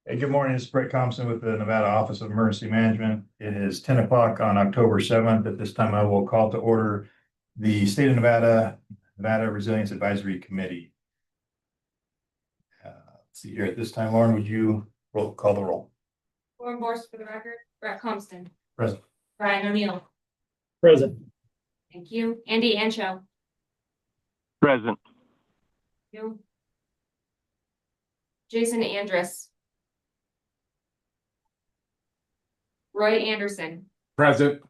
Hey, good morning. This is Brett Thompson with the Nevada Office of Emergency Management. It is 10 o'clock on October 7th. At this time, I will call to order the State of Nevada Resilience Advisory Committee. Let's see here. At this time, Lauren, would you call the roll? Lauren Borst for the record. Brett Compton. Present. Brian O'Neill. Present. Thank you. Andy Ancho. Present. Thank you. Jason Andrus. Roy Anderson. Present.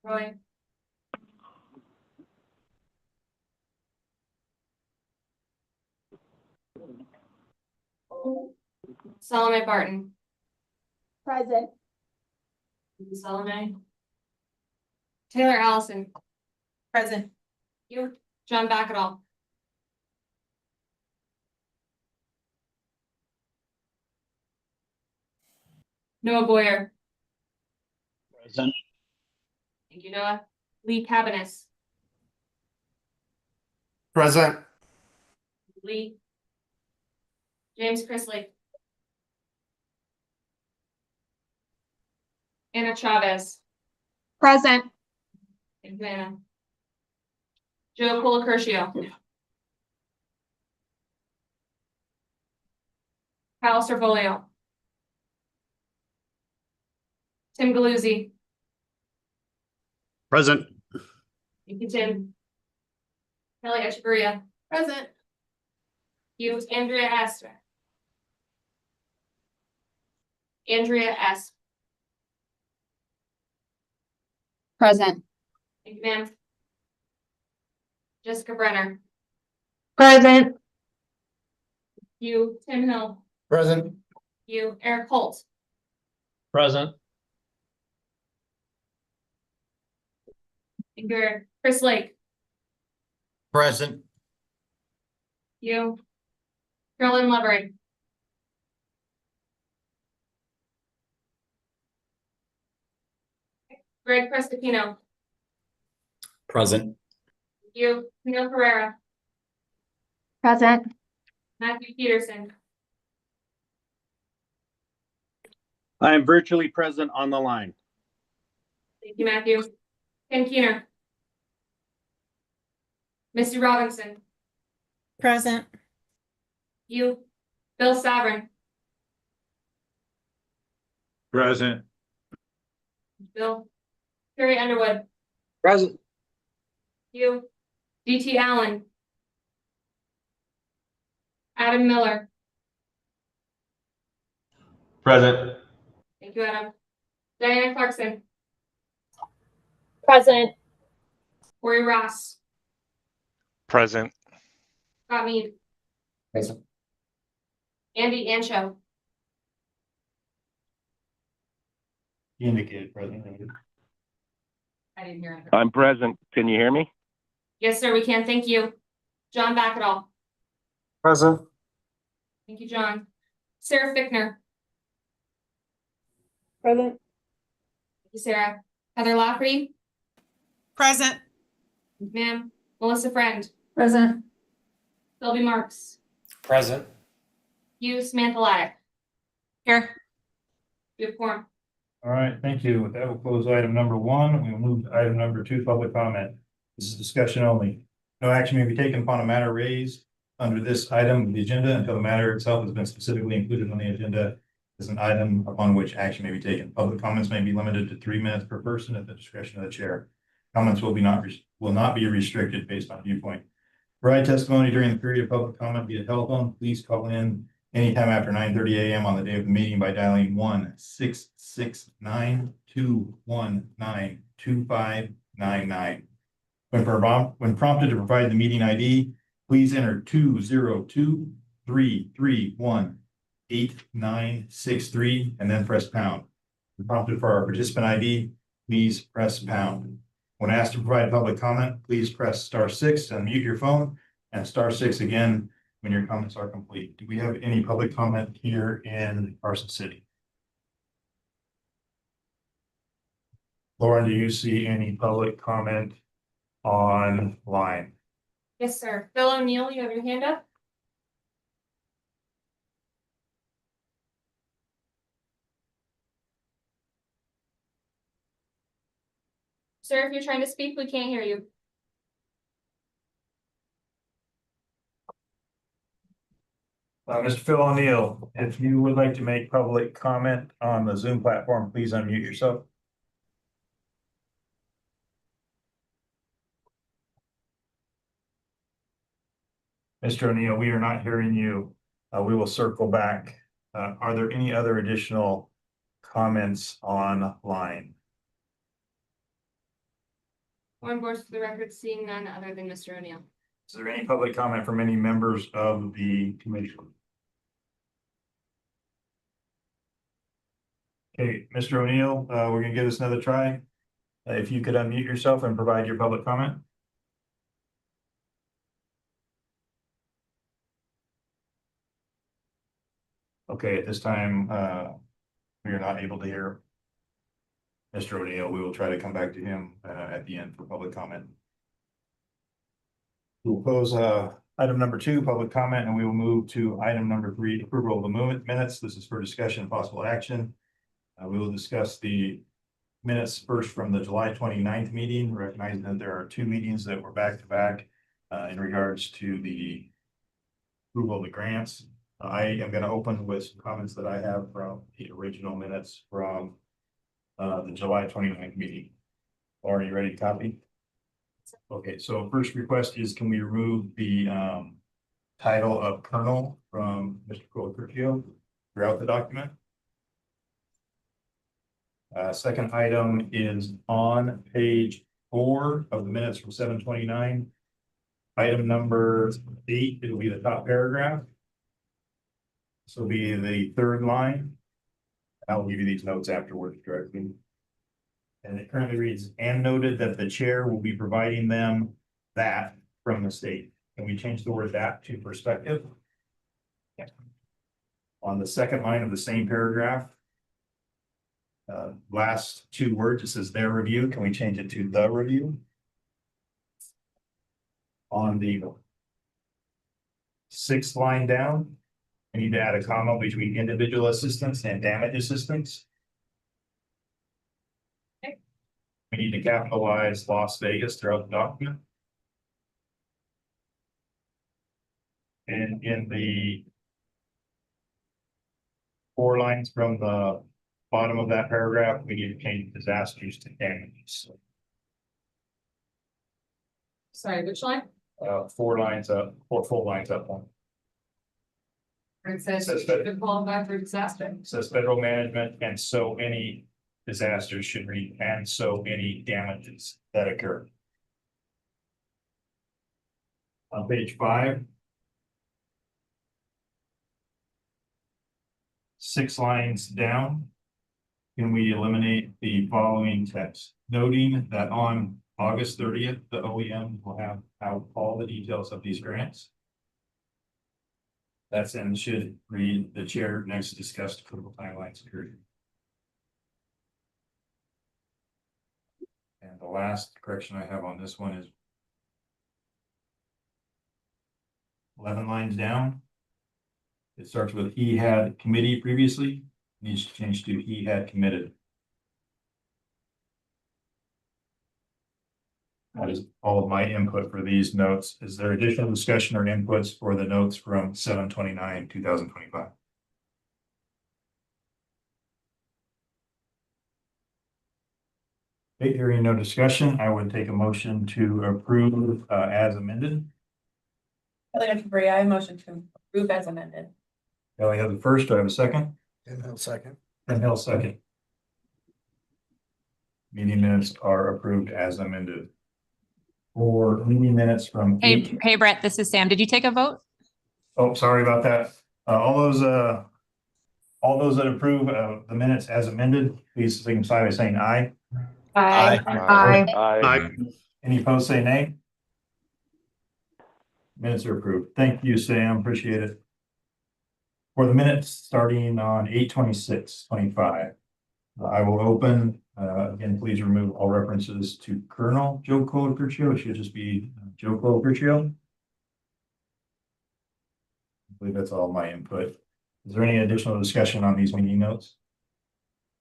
Roy. Solomon Barton. Present. Solomon. Taylor Allison. Present. You. John Backetall. Noah Boyer. Present. Thank you, Noah. Lee Cabanis. Present. Lee. James Chrisley. Anna Chavez. Present. Thank you, Anna. Joe Colacercio. Kyle Servolio. Tim Galuzzi. Present. Thank you, Tim. Kelly Echeverria. Present. You, Andrea S. Andrea S. Present. Thank you, ma'am. Jessica Brenner. Present. You, Tim Hill. Present. You, Eric Holt. Present. Thank you, Eric. Chris Lake. Present. You. Carolyn Levering. Greg Prestipino. Present. You. Neil Pereira. Present. Matthew Peterson. I am virtually present on the line. Thank you, Matthew. Ken Keener. Misty Robinson. Present. You. Bill Savern. Present. Bill. Terry Underwood. Present. You. DT Allen. Adam Miller. Present. Thank you, Adam. Diana Clarkson. Present. Corey Ross. Present. Scott Mead. Present. Andy Ancho. You indicated present. I didn't hear it. I'm present. Can you hear me? Yes, sir, we can. Thank you. John Backetall. Present. Thank you, John. Sarah Fickner. Present. Thank you, Sarah. Heather Lafferty. Present. Ma'am. Melissa Friend. Present. Sylvie Marks. Present. You, Samantha Laddick. Here. You have quorum. All right, thank you. With that, we'll close item number 1. We will move to item number 2, public comment. This is discussion only. No action may be taken upon a matter raised under this item of the agenda until the matter itself has been specifically included on the agenda as an item upon which action may be taken. Public comments may be limited to 3 minutes per person at the discretion of the chair. Comments will not be restricted based on viewpoint. Provide testimony during the period of public comment via telephone. Please call in anytime after 9:30 a.m. on the day of the meeting by dialing 1-669-219-2599. When prompted to provide the meeting ID, please enter 202-331-8963 and then press pound. When prompted for our participant ID, please press pound. When asked to provide public comment, please press *6 to unmute your phone and *6 again when your comments are complete. Do we have any public comment here in Carson City? Lauren, do you see any public comment online? Yes, sir. Bill O'Neill, you have your hand up? Sir, if you're trying to speak, we can't hear you. Mr. Phil O'Neill, if you would like to make public comment on the Zoom platform, please unmute yourself. Mr. O'Neill, we are not hearing you. We will circle back. Are there any other additional comments online? On board for the record, seeing none other than Mr. O'Neill. Is there any public comment from any members of the commission? Okay, Mr. O'Neill, we're gonna give this another try. If you could unmute yourself and provide your public comment. Okay, at this time, we are not able to hear Mr. O'Neill. We will try to come back to him at the end for public comment. We'll close item number 2, public comment, and we will move to item number 3, approval of the minutes. This is for discussion and possible action. We will discuss the minutes first from the July 29th meeting, recognizing that there are 2 meetings that were back to back in regards to the approval of the grants. I am going to open with some comments that I have from the original minutes from the July 29th meeting. Lauren, you ready to copy? Okay, so first request is, can we remove the title of Colonel from Mr. Curcio throughout the document? Second item is on page 4 of the minutes from 7/29. Item number 8, it'll be the top paragraph. This will be the 3rd line. I'll give you these notes afterwards directly. And it currently reads, and noted that the chair will be providing them that from the state. Can we change the word that to perspective? Yeah. On the 2nd line of the same paragraph, last 2 words, it says their review. Can we change it to the review? On the 6th line down, I need to add a comma between individual assistance and damage assistance. Okay. We need to capitalize Las Vegas throughout the document. And in the 4 lines from the bottom of that paragraph, we need to change disasters to damages. Sorry, which line? 4 lines up, 4 full lines up. It says Says that- should qualify for disaster. Says federal management, and so any disasters should read, and so any damages that occur. On page 5. 6 lines down. Can we eliminate the following text? Noting that on August 30th, the OEM will have out all the details of these grants. That's and should read the chair next discussed critical timelines period. And the last correction I have on this one is 11 lines down. It starts with he had committee previously, needs to change to he had committed. That is all of my input for these notes. Is there additional discussion or inputs for the notes from 7/29/2025? Okay, hearing no discussion, I would take a motion to approve as amended. I motion to approve as amended. Kelly has the first, do I have a second? And I'll second. And Hill second. Meeting minutes are approved as amended. For meeting minutes from. Hey Brett, this is Sam. Did you take a vote? Oh, sorry about that. All those that approve the minutes as amended, please signify by saying aye. Aye. Any opposed, say nay. Minutes are approved. Thank you, Sam. Appreciate it. For the minutes starting on 8/26/25, I will open. Again, please remove all references to Colonel Joe Curcio. It should just be Joe Curcio. I believe that's all my input. Is there any additional discussion on these meeting notes?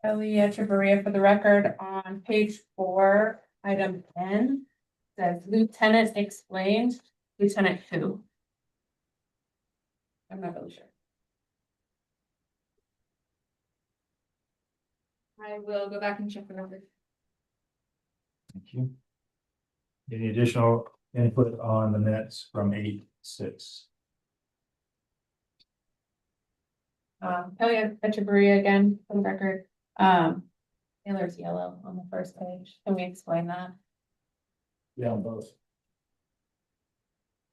Ellie Echeverria for the record on page 4, Item N says Lieutenant explained, Lieutenant who? I'm not really sure. I will go back and check the record. Thank you. Any additional input on the minutes from 8-6? Kelly Echeverria again, for the record. Taylor's yellow on the first page. Can we explain that? Yeah, both.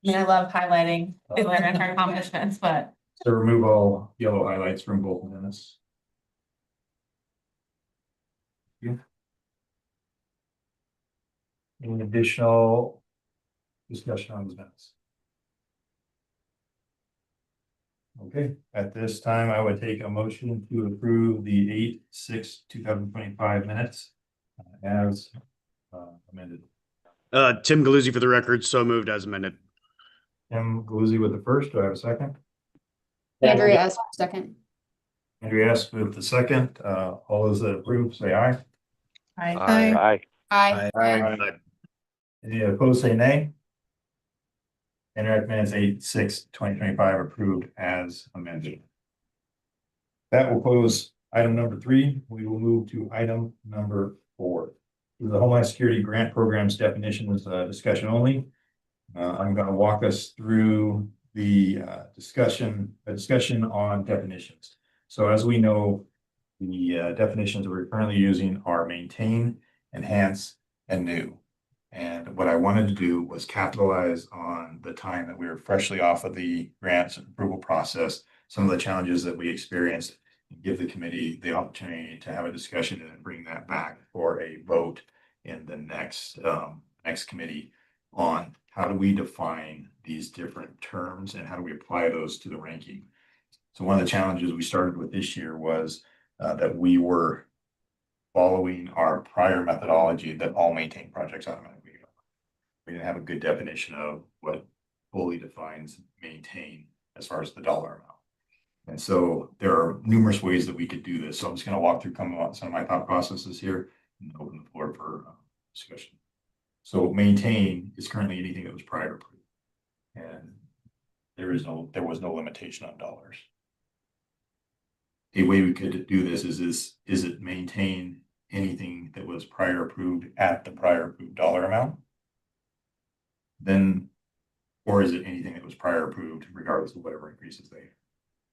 I mean, I love highlighting Taylor and her accomplishments, but So remove all yellow highlights from both minutes. Yeah. Any additional discussion on the minutes? Okay, at this time, I would take a motion to approve the 8-6-2025 minutes as amended. Tim Galuzzi for the record, so moved as amended. Tim Galuzzi with the first. Do I have a second? Andrea S. second. Andrea S. with the second. All those that approve, say aye. Aye. Aye. Aye. Any opposed, say nay. Nrac minutes 8-6-2025 approved as amended. That will close item number 3. We will move to item number 4. The Homeland Security Grant Program's definition was discussion only. I'm going to walk us through the discussion on definitions. So as we know, the definitions we're currently using are maintain, enhance, and new. And what I wanted to do was capitalize on the time that we were freshly off of the grants approval process, some of the challenges that we experienced, and give the committee the opportunity to have a discussion and bring that back for a vote in the next committee on how do we define these different terms and how do we apply those to the ranking. So one of the challenges we started with this year was that we were following our prior methodology that all maintain projects automatically. We didn't have a good definition of what fully defines maintain as far as the dollar amount. And so there are numerous ways that we could do this. So I'm just going to walk through some of my thought processes here and open the floor for discussion. So maintain is currently anything that was prior approved. And there was no limitation on dollars. A way we could do this is it maintain anything that was prior approved at the prior approved dollar amount? Then, or is it anything that was prior approved regardless of whatever increases they?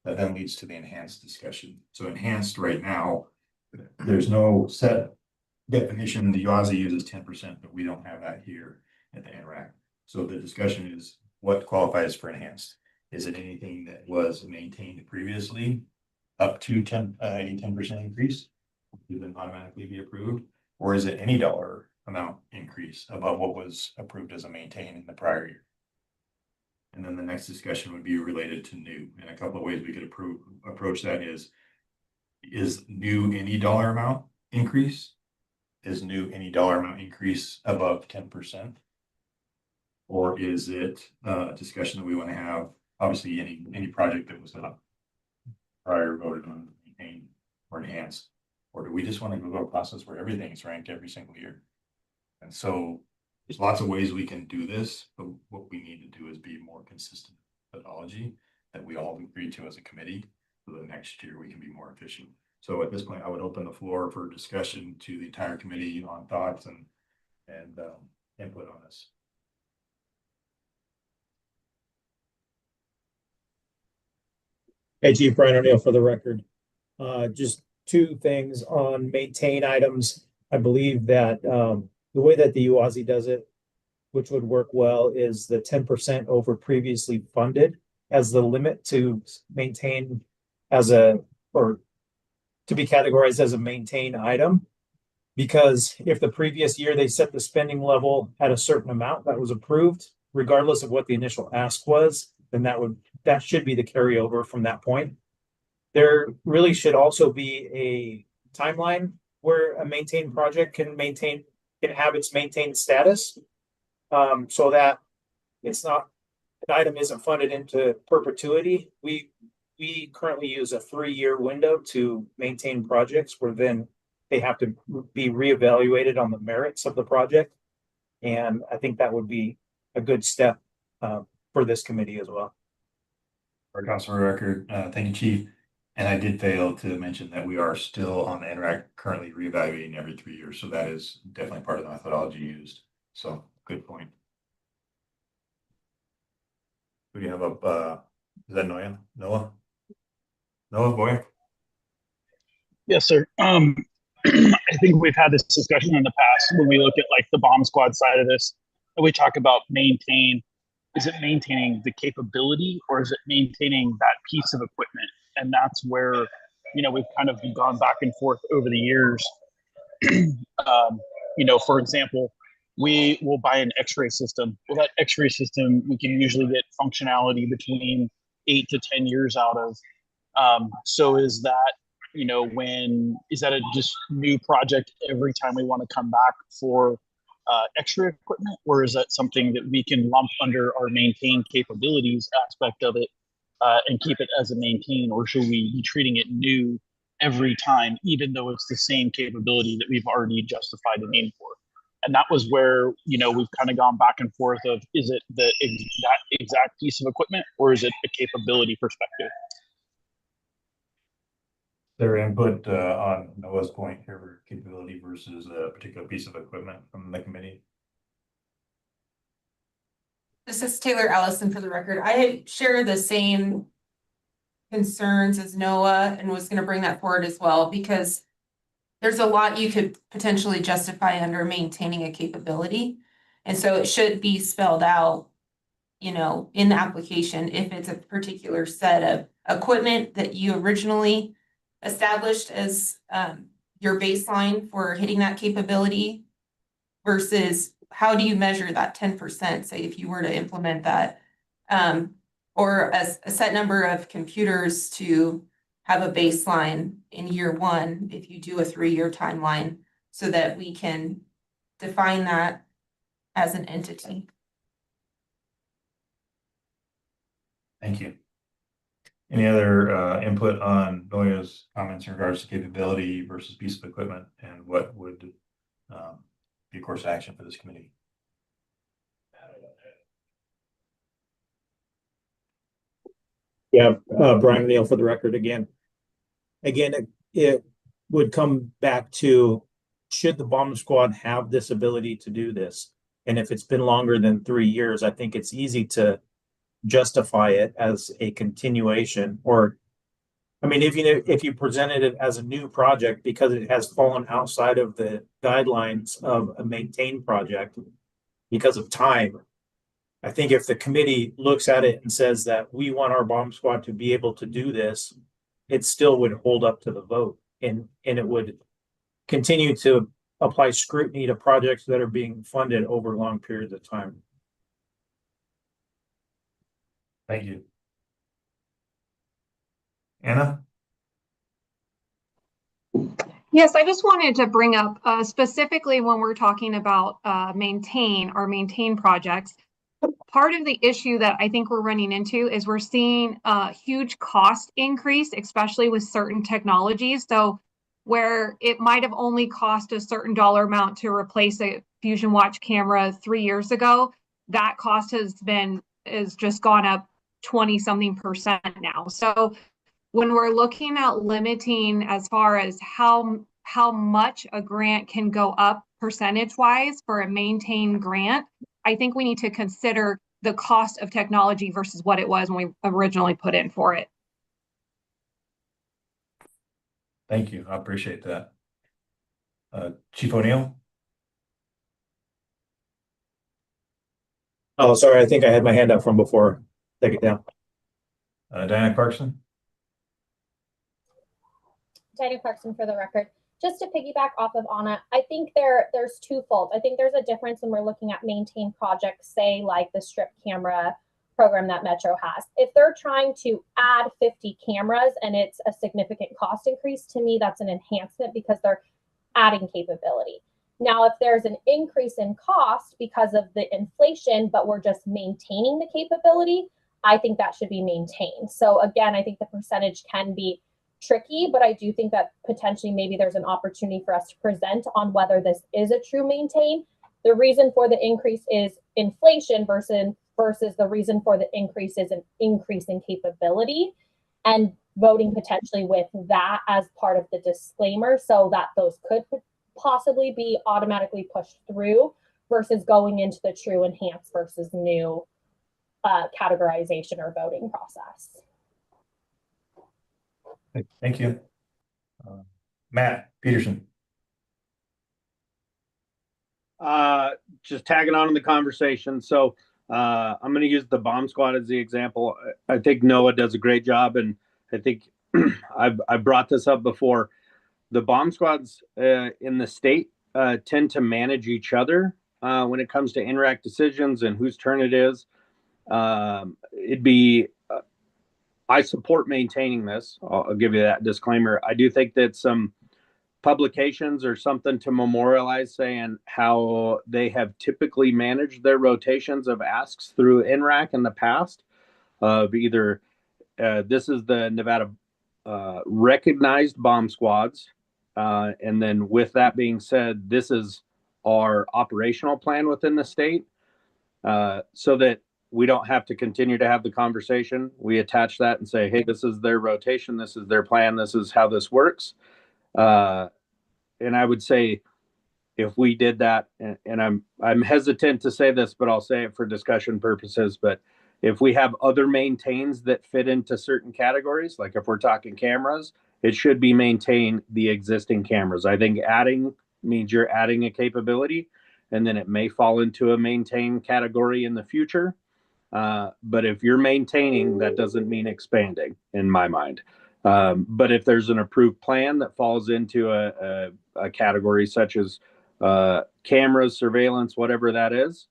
That then leads to the enhanced discussion. So enhanced right now, there's no set definition. The UASI uses 10%, but we don't have that here at the Nrac. So the discussion is what qualifies for enhanced? Is it anything that was maintained previously up to 10% increase? Will then automatically be approved? Or is it any dollar amount increase above what was approved as a maintain in the prior year? And then the next discussion would be related to new. And a couple of ways we could approach that is new any dollar amount increase? Is new any dollar amount increase above 10%? Or is it a discussion that we want to have? Obviously, any project that was not prior voted on maintained or enhanced, or do we just want to go to a process where everything is ranked every single year? And so there's lots of ways we can do this, but what we need to do is be more consistent methodology that we all agree to as a committee, so that next year we can be more efficient. So at this point, I would open the floor for discussion to the entire committee on thoughts and input on this. Hey, Chief Brian O'Neill for the record. Just two things on maintain items. I believe that the way that the UASI does it, which would work well, is the 10% over previously funded as the limit to maintain or to be categorized as a maintain item. Because if the previous year they set the spending level at a certain amount that was approved, regardless of what the initial ask was, then that should be the carryover from that point. There really should also be a timeline where a maintained project can have its maintained status, so that it's not, an item isn't funded into perpetuity. We currently use a 3-year window to maintain projects, where then they have to be reevaluated on the merits of the project. And I think that would be a good step for this committee as well. For Council record, thank you, Chief. And I did fail to mention that we are still on the Nrac currently reevaluating every 3 years. So that is definitely part of the methodology used. So good point. We have a, is that Noah? Noah Boyer? Yes, sir. I think we've had this discussion in the past when we look at like the bomb squad side of this, and we talk about maintain. Is it maintaining the capability or is it maintaining that piece of equipment? And that's where, you know, we've kind of gone back and forth over the years. You know, for example, we will buy an X-ray system. Well, that X-ray system, we can usually get functionality between 8 to 10 years out of. So is that, you know, is that a just new project every time we want to come back for X-ray equipment, or is that something that we can lump under our maintain capabilities aspect of it and keep it as a maintain, or should we be treating it new every time, even though it's the same capability that we've already justified a name for? And that was where, you know, we've kind of gone back and forth of, is it that exact piece of equipment, or is it a capability perspective? Their input on Noah's point here, capability versus a particular piece of equipment from the committee. This is Taylor Allison for the record. I share the same concerns as Noah and was going to bring that forward as well, because there's a lot you could potentially justify under maintaining a capability. And so it should be spelled out, you know, in the application if it's a particular set of equipment that you originally established as your baseline for hitting that capability versus how do you measure that 10%, say if you were to implement that, or a set number of computers to have a baseline in year one if you do a 3-year timeline, so that we can define that as an entity. Thank you. Any other input on Noah's comments in regards to capability versus piece of equipment, and what would be a course of action for this committee? Yeah, Brian O'Neill for the record again. It would come back to, should the bomb squad have this ability to do this? And if it's been longer than 3 years, I think it's easy to justify it as a continuation. Or, I mean, if you presented it as a new project because it has fallen outside of the guidelines of a maintained project because of time, I think if the committee looks at it and says that we want our bomb squad to be able to do this, it still would hold up to the vote, and it would continue to apply scrutiny to projects that are being funded over long periods of time. Thank you. Anna? Yes, I just wanted to bring up specifically when we're talking about maintain projects. Part of the issue that I think we're running into is we're seeing a huge cost increase, especially with certain technologies. So where it might have only cost a certain dollar amount to replace a Fusion Watch camera 3 years ago, that cost has just gone up 20-something% now. So when we're looking at limiting as far as how much a grant can go up percentage-wise for a maintained grant, I think we need to consider the cost of technology versus what it was when we originally put in for it. Thank you. I appreciate that. Chief O'Neill? Oh, sorry. I think I had my hand up from before. Take it down. Diana Clarkson? Diana Clarkson for the record. Just to piggyback off of Anna, I think there's twofold. I think there's a difference when we're looking at maintained projects, say like the strip camera program that Metro has. If they're trying to add 50 cameras and it's a significant cost increase, to me, that's an enhancement because they're adding capability. Now, if there's an increase in cost because of the inflation, but we're just maintaining the capability, I think that should be maintained. So again, I think the percentage can be tricky, but I do think that potentially maybe there's an opportunity for us to present on whether this is a true maintain. The reason for the increase is inflation versus the reason for the increase is an increase in capability, and voting potentially with that as part of the disclaimer so that those could possibly be automatically pushed through versus going into the true enhanced versus new categorization or voting process. Thank you. Matt Peterson. Just tagging on in the conversation. So I'm going to use the bomb squad as the example. I think NOAA does a great job, and I think I've brought this up before. The bomb squads in the state tend to manage each other when it comes to Nrac decisions and whose turn it is. I support maintaining this. I'll give you that disclaimer. I do think that some publications or something to memorialize saying how they have typically managed their rotations of asks through Nrac in the past of either this is the Nevada recognized bomb squads. And then with that being said, this is our operational plan within the state so that we don't have to continue to have the conversation. We attach that and say, hey, this is their rotation. This is their plan. This is how this works. And I would say if we did that, and I'm hesitant to say this, but I'll say it for discussion purposes. But if we have other maintains that fit into certain categories, like if we're talking cameras, it should be maintain the existing cameras. I think adding means you're adding a capability, and then it may fall into a maintain category in the future. But if you're maintaining, that doesn't mean expanding in my mind. But if there's an approved plan that falls into a category such as cameras, surveillance, whatever that is,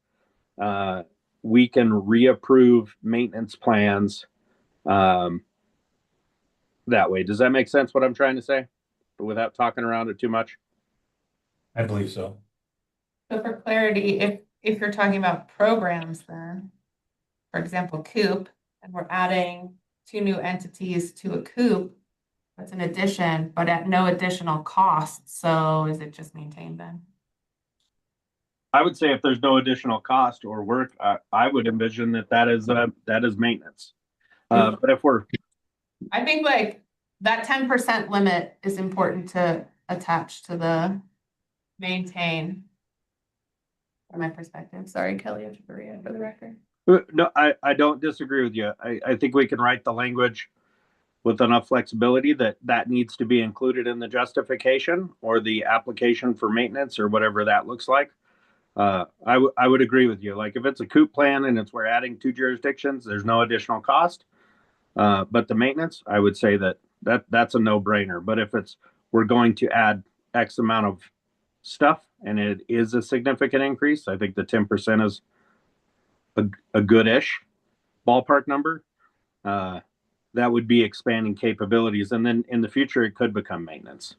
we can reapprove maintenance plans that way. Does that make sense what I'm trying to say? But without talking around it too much? I believe so. So for clarity, if you're talking about programs then, for example, COOP, and we're adding 2 new entities to a COOP, that's an addition, but at no additional cost. So is it just maintained then? I would say if there's no additional cost or work, I would envision that is maintenance. But if we're, I think like that 10% limit is important to attach to the maintain. From my perspective. Sorry, Kelly, I have to agree for the record. no, I don't disagree with you. I think we can write the language with enough flexibility that needs to be included in the justification or the application for maintenance or whatever that looks like. I would agree with you. Like if it's a COOP plan and we're adding 2 jurisdictions, there's no additional cost. But the maintenance, I would say that's a no-brainer. But if we're going to add X amount of stuff and it is a significant increase, I think the 10% is a good-ish ballpark number. That would be expanding capabilities. And then in the future, it could become maintenance.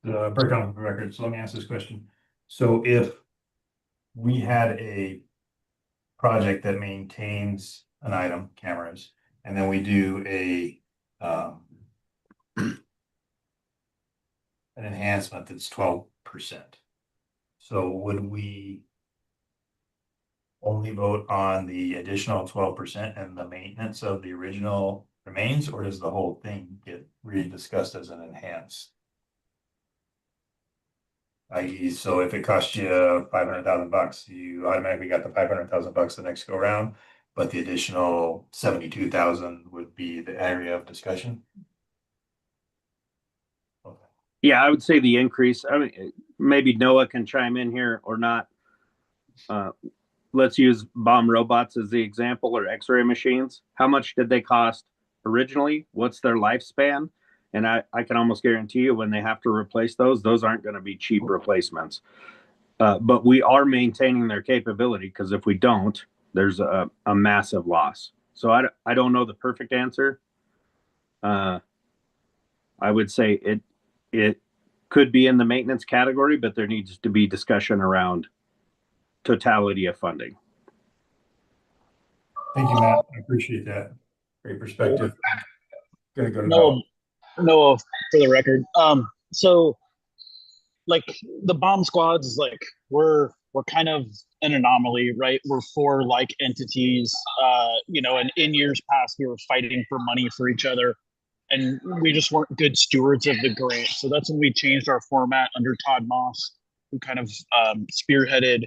Break on the record. So let me ask this question. So if we had a project that maintains an item, cameras, and then we do an enhancement that's 12%. So would we only vote on the additional 12% and the maintenance of the original remains, or does the whole thing get rediscussed as an enhanced? I.e., so if it costs you $500,000, you automatically got the $500,000 the next go round, but the additional 72,000 would be the area of discussion. Okay. Yeah, I would say the increase. I mean, maybe Noah can chime in here or not. Let's use bomb robots as the example, or X-ray machines. How much did they cost originally? What's their lifespan? And I can almost guarantee you when they have to replace those aren't going to be cheap replacements. But we are maintaining their capability, because if we don't, there's a massive loss. So I don't know the perfect answer. I would say it could be in the maintenance category, but there needs to be discussion around totality of funding. Thank you, Matt. I appreciate that. Great perspective. Gonna go to No, no, for the record. So like the bomb squads is like we're kind of an anomaly, right? We're four like entities, and in years past we were fighting for money for each other, and we just weren't good stewards of the grant. So that's when we changed our format under Todd Moss, who kind of spearheaded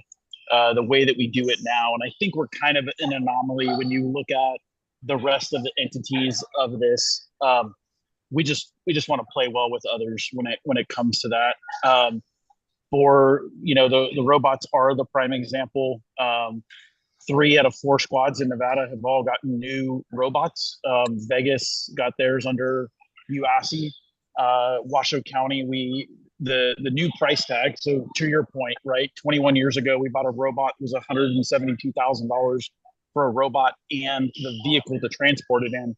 the way that we do it now. And I think we're kind of an anomaly when you look at the rest of the entities of this. We just want to play well with others when it comes to that. For the robots are the prime example. 3 out of 4 squads in Nevada have all gotten new robots. Vegas got theirs under UASI. Washoe County, the new price tag. So to your point, right? 21 years ago, we bought a robot. It was $172,000 for a robot and the vehicle to transport it in.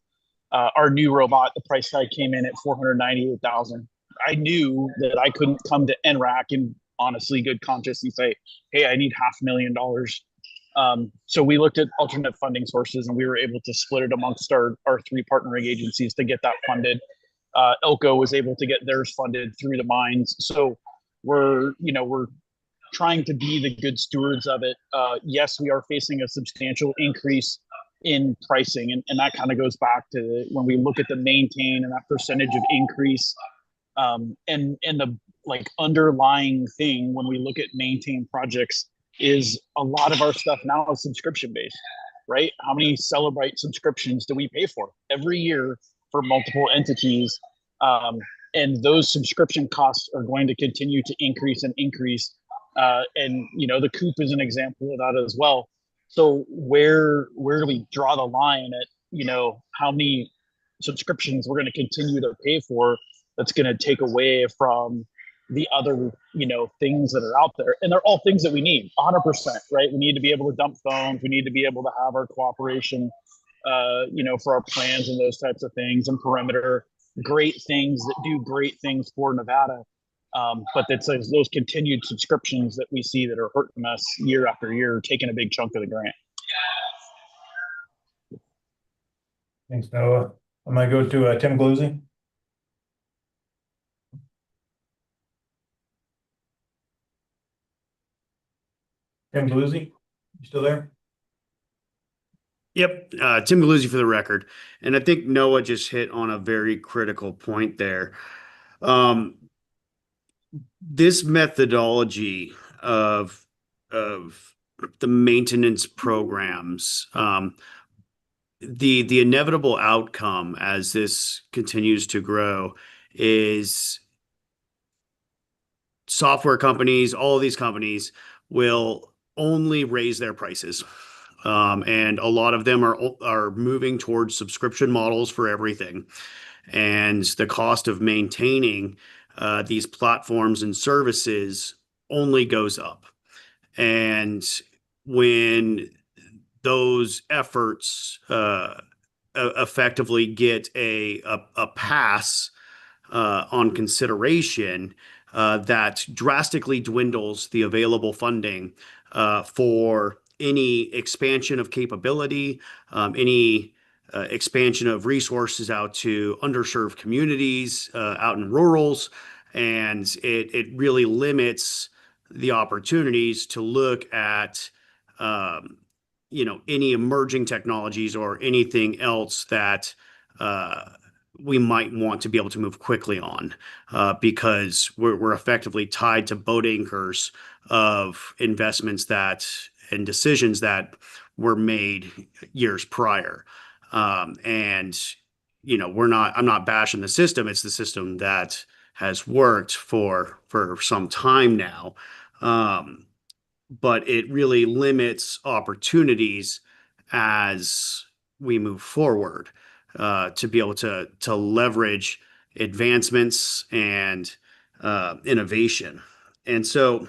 Our new robot, the price tag came in at $498,000. I knew that I couldn't come to Nrac and honestly, good conscience and say, "Hey, I need $500,000." So we looked at alternate funding sources, and we were able to split it amongst our 3 partnering agencies to get that funded. Elko was able to get theirs funded through the mines. So we're trying to be the good stewards of it. Yes, we are facing a substantial increase in pricing, and that kind of goes back to when we look at the maintain and that percentage of increase. And the underlying thing when we look at maintain projects is a lot of our stuff now is subscription based, right? How many Celebrite subscriptions do we pay for every year for multiple entities? And those subscription costs are going to continue to increase and increase. And the coop is an example of that as well. So where do we draw the line at, how many subscriptions we're going to continue to pay for that's going to take away from the other, things that are out there. And they're all things that we need 100%, right? We need to be able to dump phones. We need to be able to have our cooperation, for our plans and those types of things, and perimeter, great things that do great things for Nevada. But it's those continued subscriptions that we see that are hurting us year after year, taking a big chunk of the grant. Thanks, Noah. I'm gonna go to Tim Gluzzi. Tim Gluzzi, you still there? Yep, Tim Galuzzi for the record. And I think Noah just hit on a very critical point there. This methodology of the maintenance programs, the inevitable outcome as this continues to grow is software companies, all of these companies will only raise their prices. And a lot of them are moving towards subscription models for everything. And the cost of maintaining these platforms and services only goes up. And when those efforts effectively get a pass on consideration, that drastically dwindles the available funding for any expansion of capability, any expansion of resources out to underserved communities, out in rurals, and it really limits the opportunities to look at any emerging technologies or anything else that we might want to be able to move quickly on, because we're effectively tied to boat anchors of investments and decisions that were made years prior. And I'm not bashing the system. It's the system that has worked for some time now. But it really limits opportunities as we move forward, to be able to leverage advancements and innovation. And so,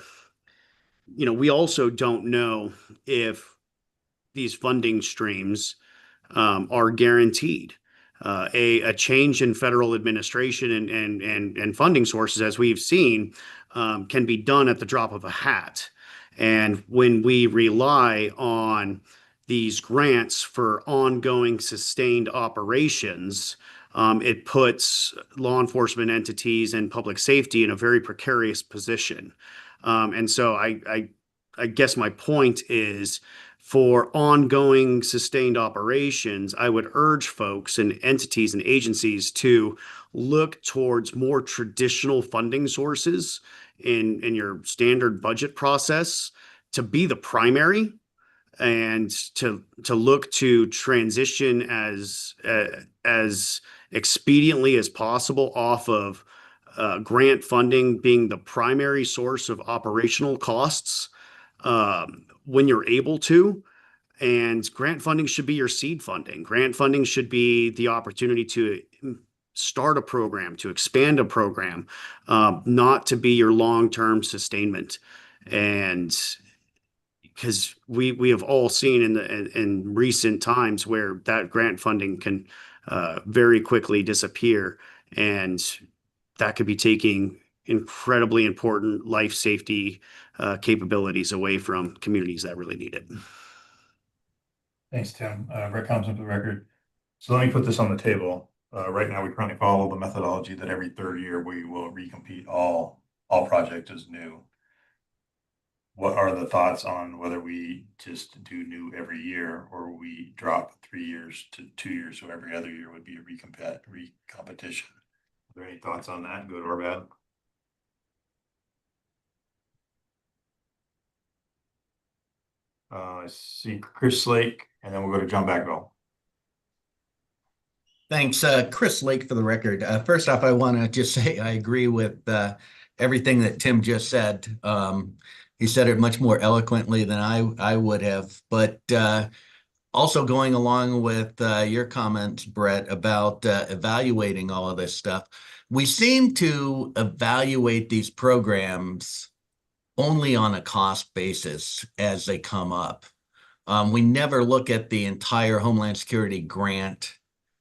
we also don't know if these funding streams are guaranteed. A change in federal administration and funding sources, as we've seen, can be done at the drop of a hat. And when we rely on these grants for ongoing sustained operations, it puts law enforcement entities and public safety in a very precarious position. And so I guess my point is, for ongoing sustained operations, I would urge folks and entities and agencies to look towards more traditional funding sources in your standard budget process to be the primary, and to look to transition as expediently as possible off of grant funding being the primary source of operational costs when you're able to. And grant funding should be your seed funding. Grant funding should be the opportunity to start a program, to expand a program, not to be your long-term sustainment. And because we have all seen in recent times where that grant funding can very quickly disappear, and that could be taking incredibly important life safety capabilities away from communities that really need it. Thanks, Tim. Brett Thompson for the record. So let me put this on the table. Right now, we currently follow the methodology that every third year we will recompete all projects as new. What are the thoughts on whether we just do new every year, or we drop 3 years to 2 years, so every other year would be a recompetition? Are there any thoughts on that, good or bad? I see Chris Lake, and then we'll go to John Bagwell. Thanks, Chris Lake for the record. First off, I want to just say I agree with everything that Tim just said. He said it much more eloquently than I would have. But also going along with your comments, Brett, about evaluating all of this stuff, we seem to evaluate these programs only on a cost basis as they come up. We never look at the entire Homeland Security grant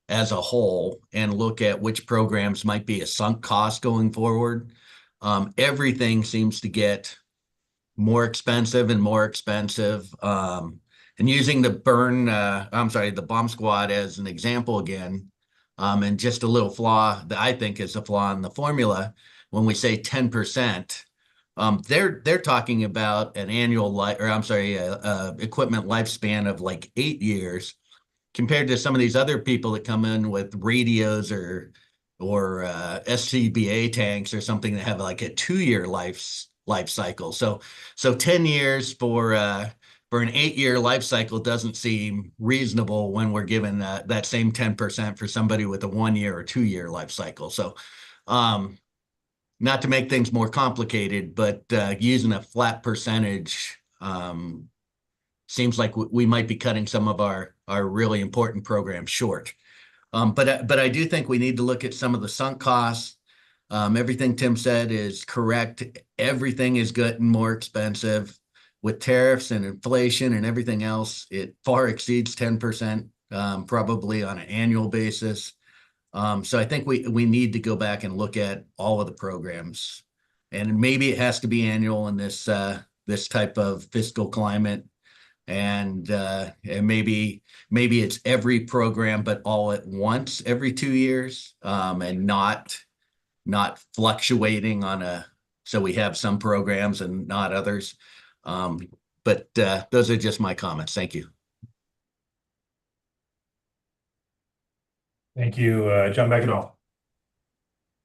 as a whole and look at which programs might be a sunk cost going forward. Everything seems to get more expensive and more expensive. And using the the bomb squad as an example again, and just a little flaw that I think is a flaw in the formula, when we say 10%, they're talking about an annual equipment lifespan of like 8 years, compared to some of these other people that come in with radios or SCBA tanks or something that have like a 2-year life cycle. So 10 years for an 8-year life cycle doesn't seem reasonable when we're given that same 10% for somebody with a 1-year or 2-year life cycle. So not to make things more complicated, but using a flat percentage seems like we might be cutting some of our really important programs short. But I do think we need to look at some of the sunk costs. Everything Tim said is correct. Everything is getting more expensive with tariffs and inflation and everything else. It far exceeds 10%, probably on an annual basis. So I think we need to go back and look at all of the programs, and maybe it has to be annual in this type of fiscal climate. And maybe it's every program, but all at once every 2 years, and not fluctuating so we have some programs and not others. But those are just my comments. Thank you. Thank you, John Bagwell.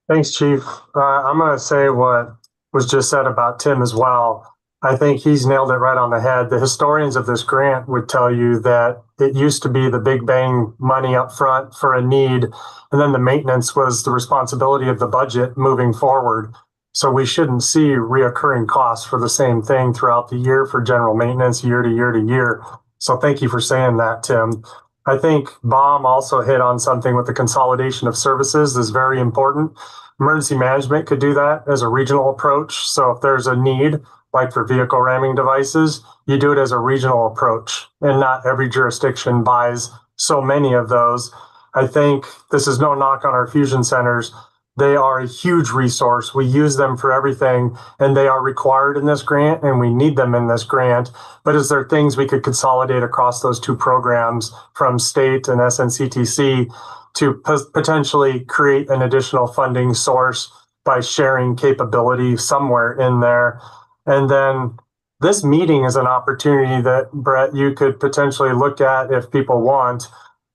Thanks, Chief. I'm going to say what was just said about Tim as well. I think he's nailed it right on the head. The historians of this grant would tell you that it used to be the big bang money up front for a need, and then the maintenance was the responsibility of the budget moving forward. So we shouldn't see reoccurring costs for the same thing throughout the year for general maintenance year to year to year. So thank you for saying that, Tim. I think Baum also hit on something with the consolidation of services is very important. Emergency management could do that as a regional approach. So if there's a need, like for vehicle ramming devices, you do it as a regional approach, and not every jurisdiction buys so many of those. I think this is no knock on our fusion centers, They are a huge resource. We use them for everything, and they are required in this grant, and we need them in this grant. But is there things we could consolidate across those two programs from state and SNCTC to potentially create an additional funding source by sharing capability somewhere in there? And then this meeting is an opportunity that, Brett, you could potentially look at if people want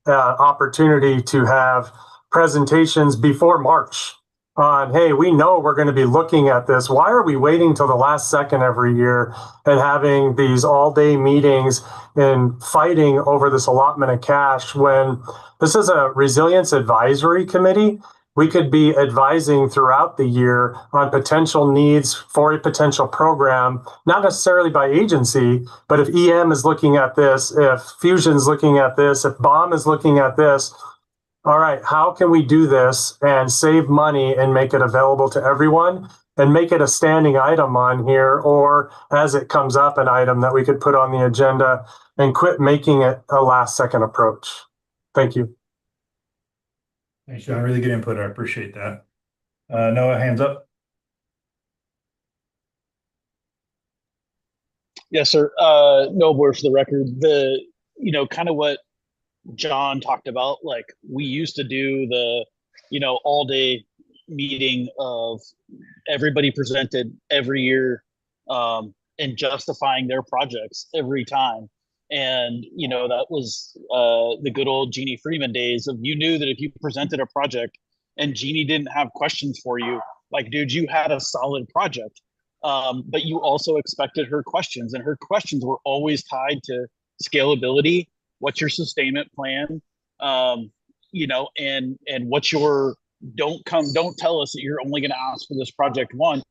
opportunity to have presentations before March on, hey, we know we're going to be looking at this. Why are we waiting till the last second every year and having these all-day meetings and fighting over this allotment of cash when this is a resilience advisory committee? We could be advising throughout the year on potential needs for a potential program, not necessarily by agency, but if EM is looking at this, if Fusion's looking at this, if BOM is looking at this, all right, how can we do this and save money and make it available to everyone and make it a standing item on here, or as it comes up, an item that we could put on the agenda and quit making it a last second approach. Thank you. Thanks, John. Really good input. I appreciate that. Noah, hands up. Yes, sir. No, more for the record. Kind of what John talked about, like we used to do the, all day meeting of everybody presented every year, and justifying their projects every time. And, that was the good old Jeannie Freeman days of, you knew that if you presented a project and Jeannie didn't have questions for you, like, dude, you had a solid project. But you also expected her questions, and her questions were always tied to scalability. What's your sustainment plan? And what's your, don't tell us that you're only going to ask for this project once.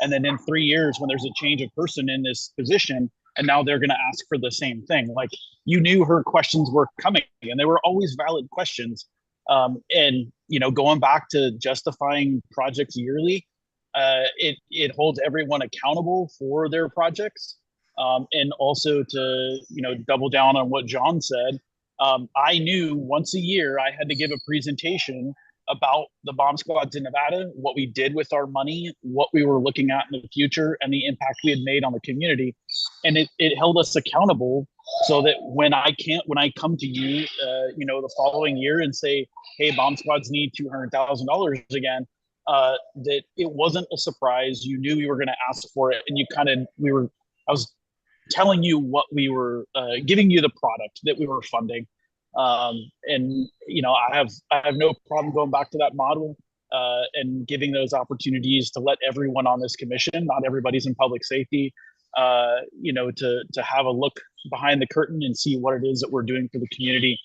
And then in 3 years, when there's a change of person in this position, and now they're going to ask for the same thing. Like, you knew her questions were coming, and they were always valid questions. And, going back to justifying projects yearly, it holds everyone accountable for their projects. And also to, double down on what John said, I knew once a year I had to give a presentation about the bomb squads in Nevada, what we did with our money, what we were looking at in the future, and the impact we had made on the community. And it held us accountable so that when I come to you, the following year and say, hey, bomb squads need $200,000 again, that it wasn't a surprise. You knew we were going to ask for it, and I was telling you what we were, giving you the product that we were funding. And I have no problem going back to that model, and giving those opportunities to let everyone on this commission, not everybody's in public safety, to have a look behind the curtain and see what it is that we're doing for the community.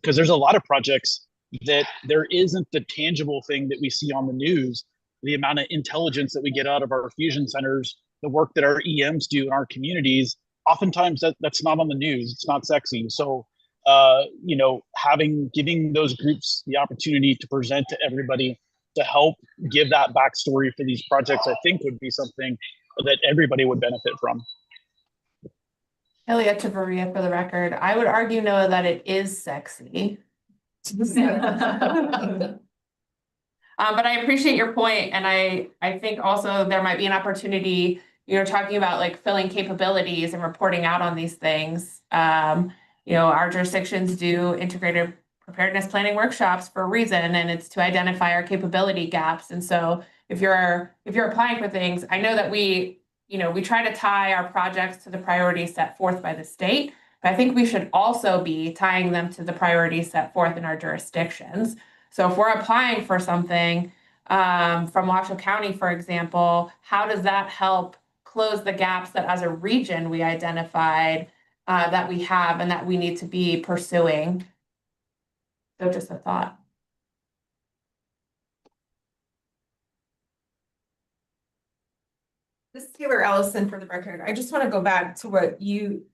Because there's a lot of projects that there isn't the tangible thing that we see on the news, the amount of intelligence that we get out of our fusion centers, the work that our EMs do in our communities. Oftentimes that's not on the news. It's not sexy. So, giving those groups the opportunity to present to everybody to help give that backstory for these projects, I think would be something that everybody would benefit from. Elia Tavaria for the record. I would argue, Noah, that it is sexy. But I appreciate your point, and I think also there might be an opportunity, talking about like filling capabilities and reporting out on these things. Our jurisdictions do integrated preparedness planning workshops for a reason, and it's to identify our capability gaps. And so if you're applying for things, I know that we try to tie our projects to the priorities set forth by the state, but I think we should also be tying them to the priorities set forth in our jurisdictions. So if we're applying for something from Washoe County, for example, how does that help close the gaps that as a region we identified that we have and that we need to be pursuing? So just a thought. This is Taylor Ellison for the record. I just want to go back to what you,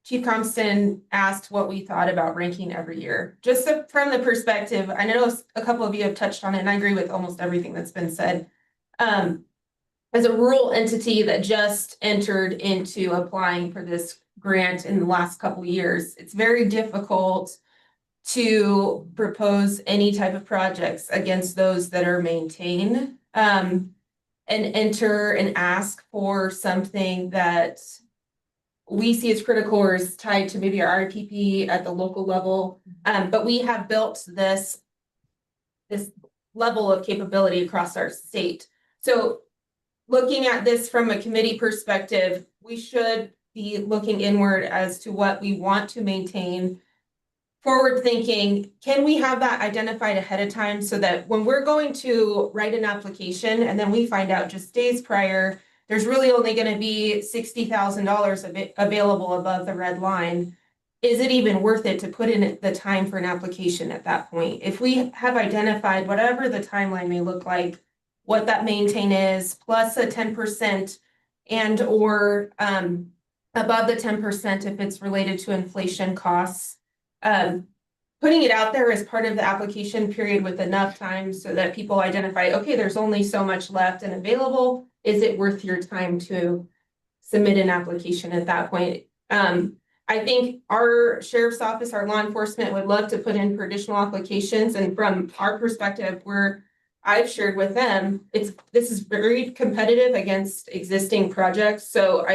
Chief Compton, asked what we thought about ranking every year. Just from the perspective, I know a couple of you have touched on it, and I agree with almost everything that's been said. As a rural entity that just entered into applying for this grant in the last couple of years, it's very difficult to propose any type of projects against those that are maintained. And enter and ask for something that we see as critical or is tied to maybe our RPP at the local level. But we have built this level of capability across our state. So looking at this from a committee perspective, we should be looking inward as to what we want to maintain. Forward thinking, can we have that identified ahead of time so that when we're going to write an application and then we find out just days prior, there's really only going to be $60,000 available above the red line. Is it even worth it to put in the time for an application at that point? If we have identified whatever the timeline may look like, what that maintain is, plus a 10% and or above the 10% if it's related to inflation costs. Putting it out there as part of the application period with enough time so that people identify, okay, there's only so much left and available. Is it worth your time to submit an application at that point? I think our sheriff's office, our law enforcement would love to put in for additional applications. And from our perspective, I've shared with them, this is very competitive against existing projects. So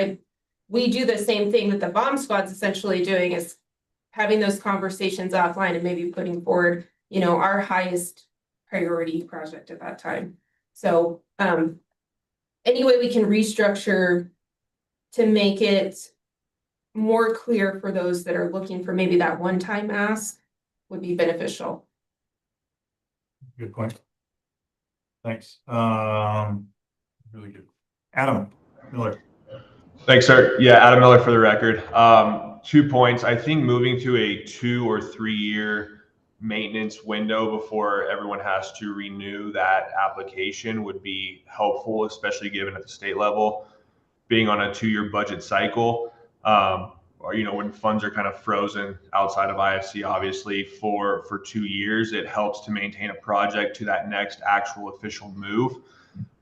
we do the same thing that the bomb squad's essentially doing, is having those conversations offline and maybe putting forward, our highest priority project at that time. So any way we can restructure to make it more clear for those that are looking for maybe that one-time ask would be beneficial. Good point. Thanks. Really good. Adam Miller. Thanks, sir. Yeah, Adam Miller for the record. 2 points. I think moving to a 2 or 3 year maintenance window before everyone has to renew that application would be helpful, especially given at the state level, being on a 2-year budget cycle, or when funds are kind of frozen outside of IFC, obviously for 2 years, it helps to maintain a project to that next actual official move.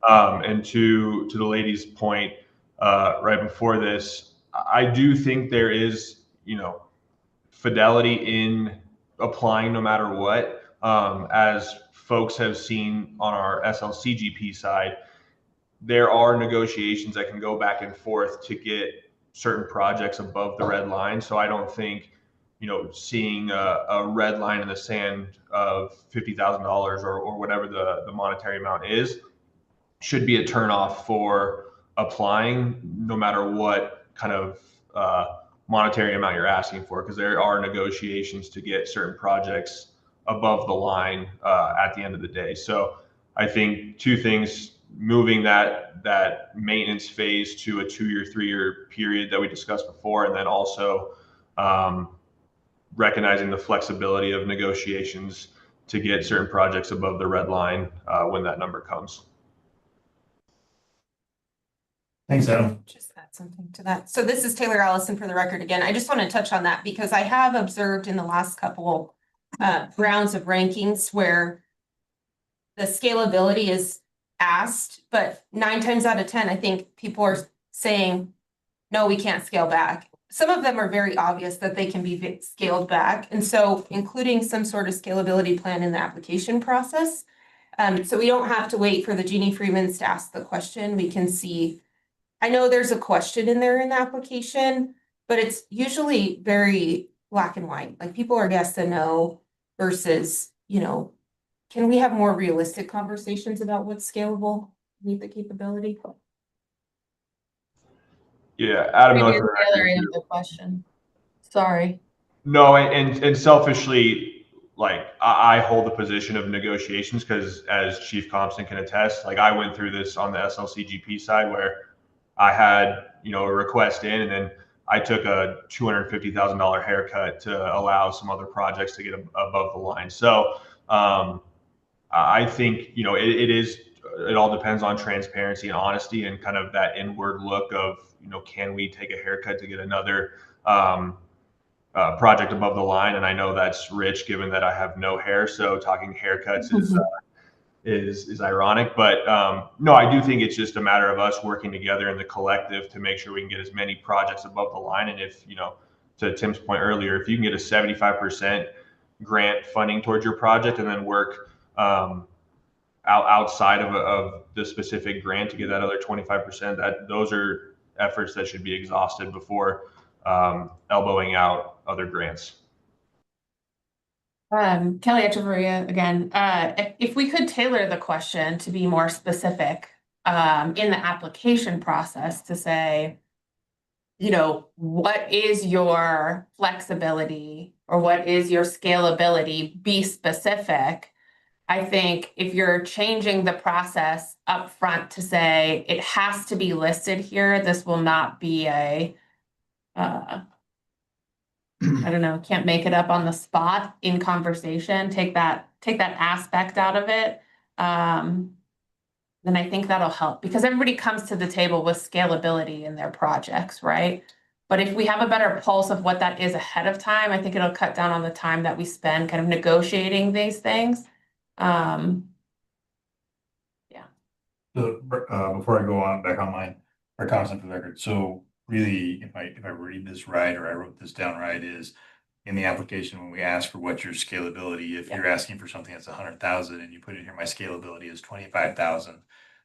And to the lady's point right before this, I do think there is, fidelity in applying no matter what. As folks have seen on our SLCGP side, there are negotiations that can go back and forth to get certain projects above the red line. So I don't think, seeing a red line in the sand of $50,000 or whatever the monetary amount is should be a turnoff for applying, no matter what kind of monetary amount you're asking for, because there are negotiations to get certain projects above the line at the end of the day. So I think 2 things: moving that maintenance phase to a 2-year, 3-year period that we discussed before, and then also recognizing the flexibility of negotiations to get certain projects above the red line when that number comes. Thanks, Adam. Just add something to that. So this is Taylor Allison for the record again. I just want to touch on that because I have observed in the last couple rounds of rankings where the scalability is asked, but 9 times out of 10, I think people are saying, no, we can't scale back. Some of them are very obvious that they can be scaled back. And so including some sort of scalability plan in the application process. So we don't have to wait for the Jeannie Freemans to ask the question. We can see, I know there's a question in there in the application, but it's usually very black and white. Like people are yes and no versus, can we have more realistic conversations about what's scalable, meet the capability? Yeah, Adam Maybe Miller. the question. Sorry. No, and selfishly, I hold the position of negotiations because, as Chief Compson can attest, I went through this on the SLCGP side where I had, a request in, and then I took a $250,000 haircut to allow some other projects to get above the line. So I think, it all depends on transparency and honesty and kind of that inward look of, can we take a haircut to get another project above the line? And I know that's rich given that I have no hair. So talking haircuts is ironic, but no, I do think it's just a matter of us working together in the collective to make sure we can get as many projects above the line. And if, to Tim's point earlier, if you can get a 75% grant funding towards your project and then work outside of the specific grant to get that other 25%. That those are efforts that should be exhausted before elbowing out other grants. Kelly Echeverria again, if we could tailor the question to be more specific, in the application process to say, you know, what is your flexibility or what is your scalability? Be specific. I think if you're changing the process up front to say it has to be listed here, this will not be a, I don't know, can't make it up on the spot in conversation. Take that aspect out of it. Then I think that'll help because everybody comes to the table with scalability in their projects, right? But if we have a better pulse of what that is ahead of time, I think it'll cut down on the time that we spend kind of negotiating these things. Yeah. So, before I go on back on mine, our comments for the record. So really, if I read this right, or I wrote this down right, is in the application, when we ask for what's your scalability, if you're asking for something that's 100,000 and you put in here, my scalability is 25,000.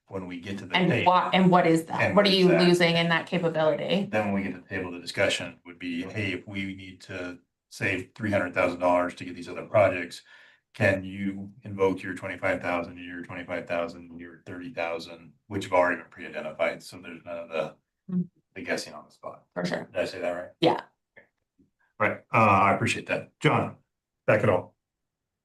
When we get to the And what is that? And What are what is you that? losing in that capability? Then when we get to the table, the discussion would be, hey, if we need to save $300,000 to get these other projects, can you invoke your 25,000, your 25,000, your 30,000, which have already been pre-identified? So there's none of the guessing on the spot. For sure. Did I say that right? Yeah. Right. I appreciate that. John, back it all.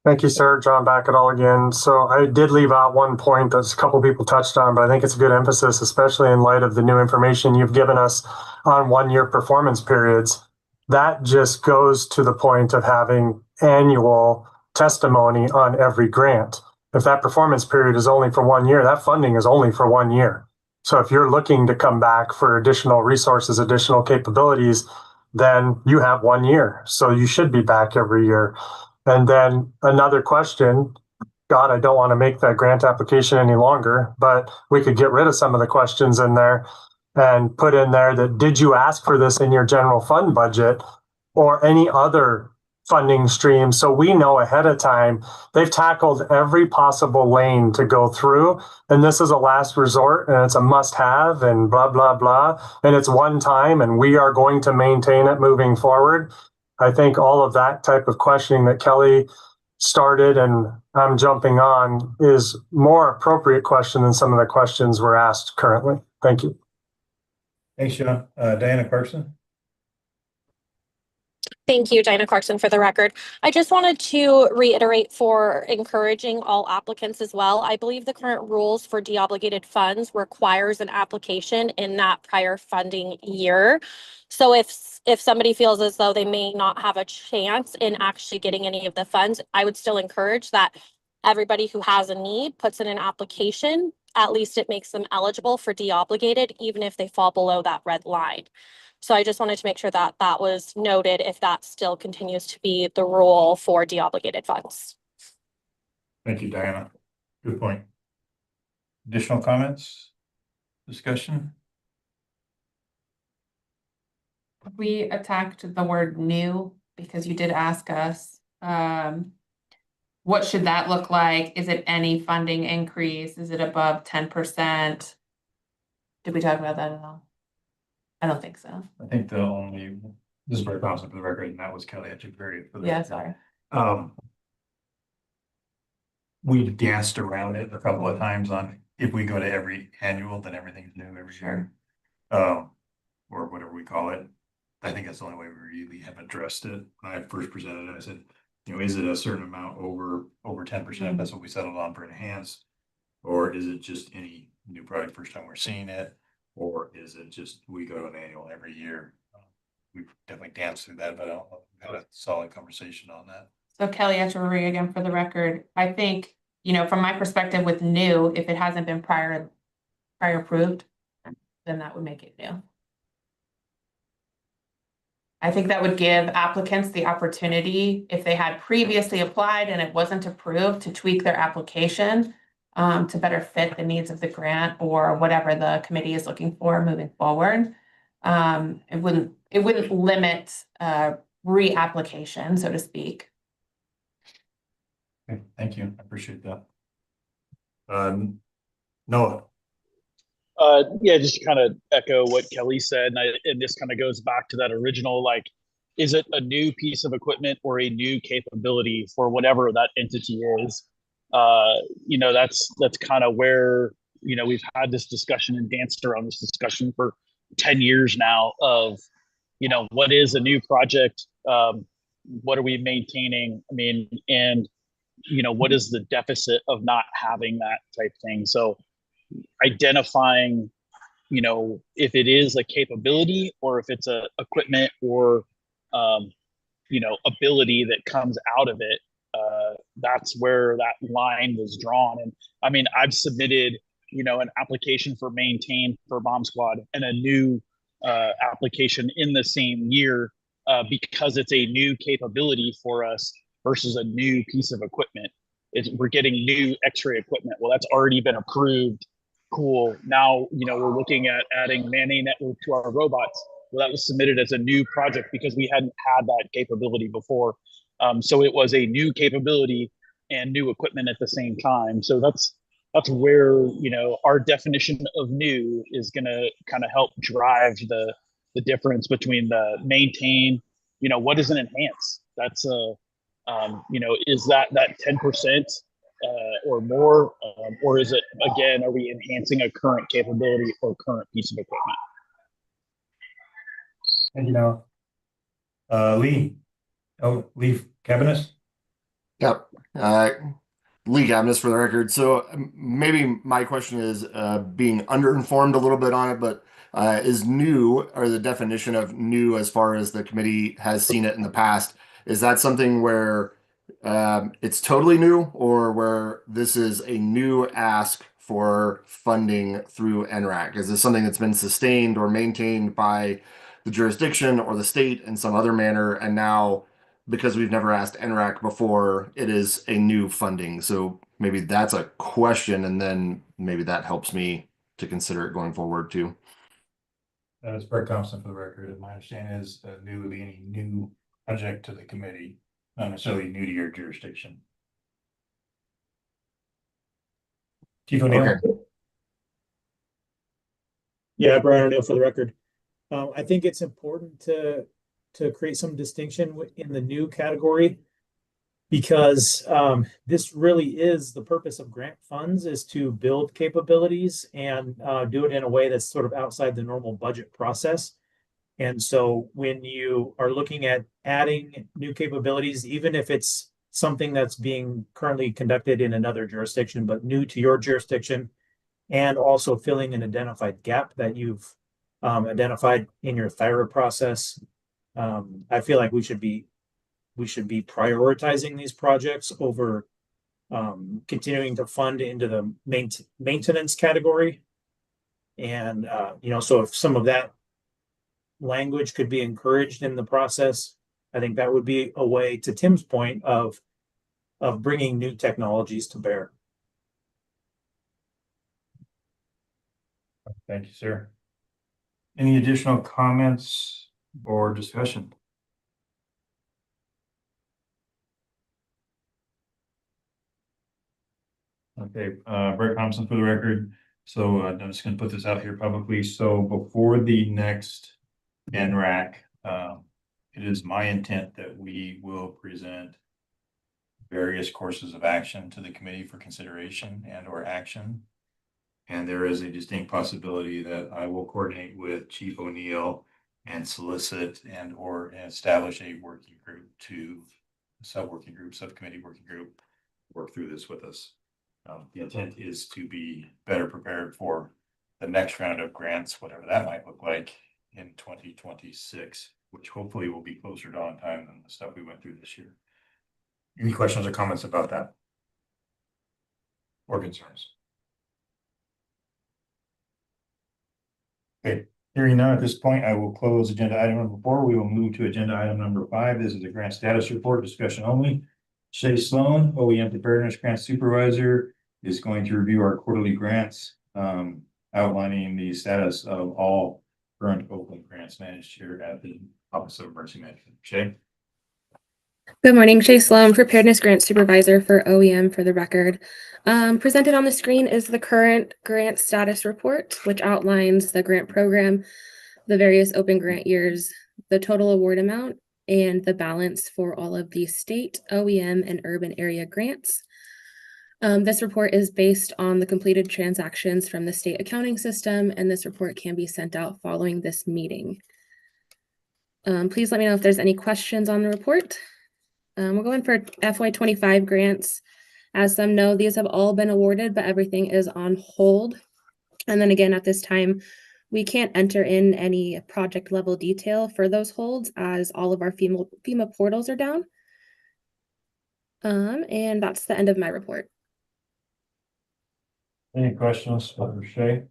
Thank you, sir. John Backetall again. So I did leave out one point that a couple people touched on, but I think it's a good emphasis, especially in light of the new information you've given us on 1-year performance periods. That just goes to the point of having annual testimony on every grant. If that performance period is only for 1 year, that funding is only for 1 year. So if you're looking to come back for additional resources, additional capabilities, then you have 1 year. So you should be back every year. And then another question, God, I don't want to make that grant application any longer, but we could get rid of some of the questions in there and put in there that, did you ask for this in your general fund budget or any other funding stream? So we know ahead of time, they've tackled every possible lane to go through. And this is a last resort and it's a must have and blah, blah, blah. And it's one time and we are going to maintain it moving forward. I think all of that type of questioning that Kelly started and I'm jumping on is more appropriate question than some of the questions we're asked currently. Thank you. Thanks, John. Diana Clarkson. Thank you, Dinah Clarkson, for the record. I just wanted to reiterate for encouraging all applicants as well. I believe the current rules for deobligated funds requires an application in that prior funding year. So if somebody feels as though they may not have a chance in actually getting any of the funds, I would still encourage that everybody who has a need puts in an application. At least it makes them eligible for deobligated, even if they fall below that red line. So I just wanted to make sure that that was noted if that still continues to be the rule for deobligated funds. Thank you, Diana. Good point. Additional comments? Discussion? We attacked the word new because you did ask us, what should that look like? Is it any funding increase? Is it above 10%? Did we talk about that at all? I don't think so. I think the only, this is very positive for the record, and that was Kelly Echeverria for the. Yeah, sorry. We danced around it a couple of times on if we go to every annual, then everything's new every year. Or whatever we call it. I think that's the only way we really have addressed it. When I first presented it, I said, you know, is it a certain amount over 10%? That's what we settled on for enhanced. Or is it just any new product first time we're seeing it? Or is it just we go to an annual every year? We've definitely danced through that, but I don't know if we've had a solid conversation on that. So Kelly Echeverria, again, for the record, I think, you know, from my perspective with new, if it hasn't been prior approved, then that would make it new. I think that would give applicants the opportunity, if they had previously applied and it wasn't approved, to tweak their application to better fit the needs of the grant or whatever the committee is looking for moving forward. It wouldn't limit reapplication, so to speak. Okay, thank you. I appreciate that. Noah. Yeah, just to kind of echo what Kelly said, and this kind of goes back to that original, like, is it a new piece of equipment or a new capability for whatever that entity is? That's kind of where, we've had this discussion and danced around this discussion for 10 years now of, what is a new project? What are we maintaining? I mean, and, what is the deficit of not having that type thing? So identifying, if it is a capability or if it's a equipment or, ability that comes out of it, that's where that line was drawn. And I mean, I've submitted, an application for maintain for Bomb Squad and a new application in the same year because it's a new capability for us versus a new piece of equipment. We're getting new X-ray equipment. Well, that's already been approved. Cool. Now, we're looking at adding man-A network to our robots. Well, that was submitted as a new project because we hadn't had that capability before. So it was a new capability and new equipment at the same time. So that's where, our definition of new is going to kind of help drive the difference between the maintain, what is an enhance? That's is that 10% or more, or is it, again, are we enhancing a current capability or current piece of equipment? And Lee Cabinets. Yep. Lee Cabinets for the record. So maybe my question is being underinformed a little bit on it, but is new, or the definition of new as far as the committee has seen it in the past, is that something where it's totally new, or where this is a new ask for funding through Nrac? Is this something that's been sustained or maintained by the jurisdiction or the state in some other manner, and now because we've never asked Nrac before, it is a new funding? So maybe that's a question, and then maybe that helps me to consider it going forward too. That is Brett Thompson for the record. And my understanding is new would be any new project to the committee, not necessarily new to your jurisdiction. Chief O'Neill. Okay. Yeah, Brian O'Neill for the record. I think it's important to create some distinction in the new category, because this really is the purpose of grant funds, is to build capabilities and do it in a way that's sort of outside the normal budget process. And so when you are looking at adding new capabilities, even if it's something that's being currently conducted in another jurisdiction, but new to your jurisdiction, and also filling an identified gap that you've identified in your thyroid process, I feel like we should be prioritizing these projects over continuing to fund into the maintenance category. And so if some of that language could be encouraged in the process, I think that would be a way, to Tim's point, of bringing new technologies to bear. Thank you, sir. Any additional comments or discussion? Okay, Brett Thompson for the record. So I'm just going to put this out here publicly. So before the next Nrac, it is my intent that we will present various courses of action to the committee for consideration and or action. And there is a distinct possibility that I will coordinate with Chief O'Neill and solicit and or establish a working group to subcommittee working group, work through this with us. The intent is to be better prepared for the next round of grants, whatever that might look like in 2026, which hopefully will be closer to on time than the stuff we went through this year. Any questions or comments about that? Or concerns? Okay, hearing none at this point, I will close agenda item number 4. We will move to agenda item number 5. This is a grant status report, discussion only. Shay Sloan, OEM Preparedness Grant Supervisor, is going to review our quarterly grants, outlining the status of all current Oakland grants managed here at the Office of Emergency Management. Shay? Good morning, Shay Sloan, Preparedness Grant Supervisor for OEM for the record. Presented on the screen is the current grant status report, which outlines the grant program, the various open grant years, the total award amount, and the balance for all of the state, OEM, and urban area grants. This report is based on the completed transactions from the state accounting system, and this report can be sent out following this meeting. Please let me know if there's any questions on the report. We'll go in for FY25 grants. As some know, these have all been awarded, but everything is on hold. And then again, at this time, we can't enter in any project level detail for those holds as all of our FEMA portals are down. And that's the end of my report. Any questions for Shay?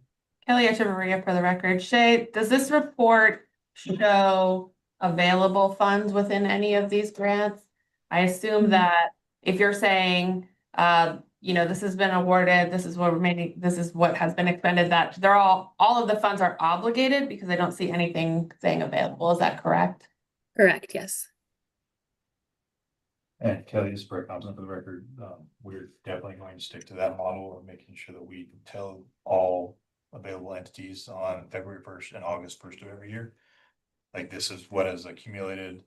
Kelly Echeverria for the record. Shay, does this report show available funds within any of these grants? I assume that if you're saying, this has been awarded, this is what remaining, this is what has been expended, that they're all of the funds are obligated because I don't see anything saying available. Is that correct? Correct, yes. And Kelly, just for comments for the record, we're definitely going to stick to that model of making sure that we tell all available entities on February 1st and August 1st of every year. Like, this is what is accumulated.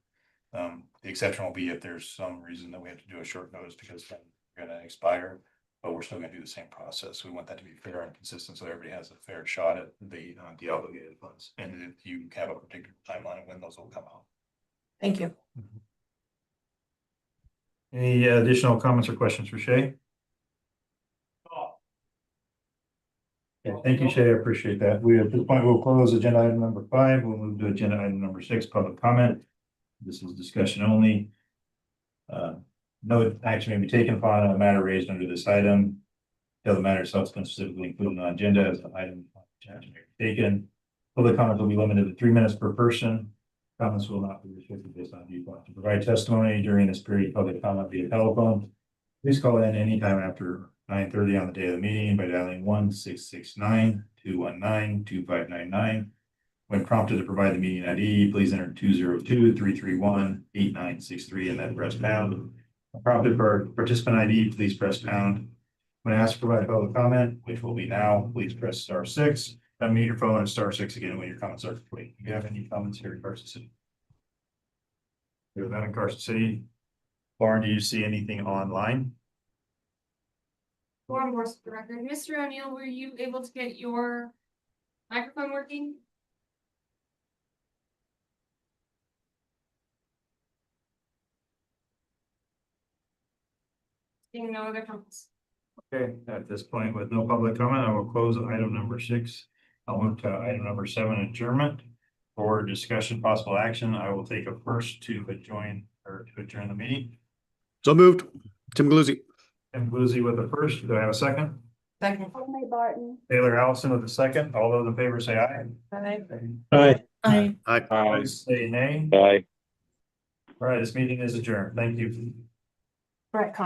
The exception will be if there's some reason that we have to do a short notice because then we're going to expire, but we're still going to do the same process. We want that to be fair and consistent so everybody has a fair shot at the obligated funds. And if you have a particular timeline of when those will come out. Thank you. Any additional comments or questions for Shay? Yeah, thank you, Shay. I appreciate that. At this point, we'll close agenda item number 5. We'll move to agenda item number 6, public comment. This is discussion only. No action may be taken upon a matter raised under this item. Until the matter itself has been specifically included on the agenda as an item action may be taken. Public comment will be limited to 3 minutes per person. Comments will not be restricted based on viewpoint. To provide testimony during this period, public comment via telephone. Please call in anytime after 9:30 on the day of the meeting by dialing 1-669-219-2599. When prompted to provide the meeting ID, please enter 202-331-8963 and then press pound. When prompted for participant ID, please press pound. When asked to provide public comment, which will be now, please press *6. Unmute your phone and *6 again when your comments are complete. Do you have any comments here in Carson City? You're not in Carson City. Lauren, do you see anything online? One more for the record. Mr. O'Neill, were you able to get your microphone working? Seeing no other comments. Okay, at this point, with no public comment, I will close item number 6. I'll move to item number 7, adjournment. For discussion, possible action, I will take a first to adjourn the meeting. So moved. Tim Galuzzi. Tim Galuzzi with the first. Do I have a second? Second. Barton. Taylor Allison with the second. All those in favor say aye. Aye. Aye. Aye. Say nay. Aye. All right, this meeting is adjourned. Thank you. Brett.